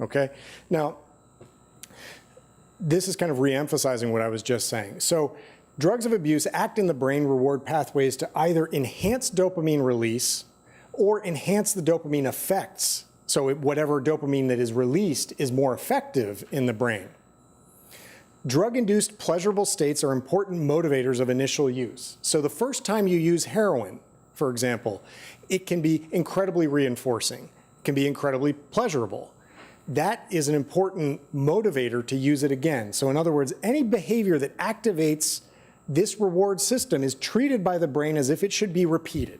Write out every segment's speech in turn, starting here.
okay? Now, this is kind of re-emphasizing what I was just saying. So drugs of abuse act in the brain reward pathways to either enhance dopamine release or enhance the dopamine effects. So whatever dopamine that is released is more effective in the brain. Drug-induced pleasurable states are important motivators of initial use. So the first time you use heroin, for example, it can be incredibly reinforcing, can be incredibly pleasurable. That is an important motivator to use it again. So in other words, any behavior that activates this reward system is treated by the brain as if it should be repeated.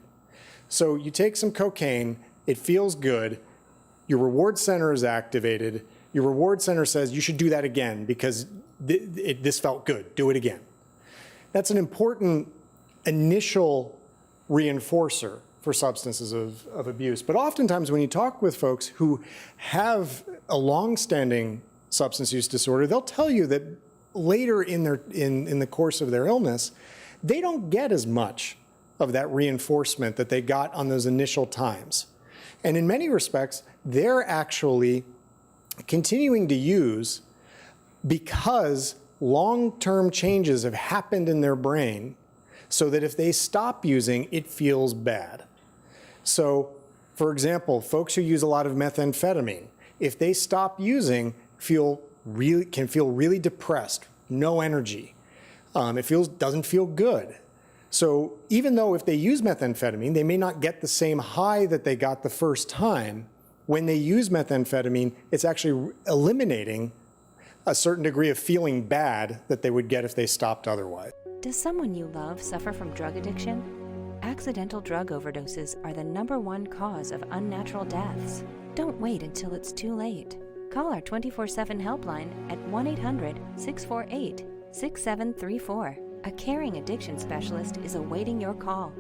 So you take some cocaine, it feels good, your reward center is activated, your reward center says you should do that again because this felt good, do it again. That's an important initial reinforcer for substances of abuse. But oftentimes when you talk with folks who have a long-standing substance use disorder, they'll tell you that later in the course of their illness, they don't get as much of that reinforcement that they got on those initial times. And in many respects, they're actually continuing to use because long-term changes have happened in their brain so that if they stop using, it feels bad. So, for example, folks who use a lot of methamphetamine, if they stop using, can feel really depressed, no energy. It doesn't feel good. So even though if they use methamphetamine, they may not get the same high that they got the first time, when they use methamphetamine, it's actually eliminating a certain degree of feeling bad that they would get if they stopped otherwise. Does someone you love suffer from drug addiction? Accidental drug overdoses are the #1 cause of unnatural deaths. Don't wait until it's too late. Call our 24/7 helpline at 1-800-648-6734. A caring addiction specialist is awaiting your call.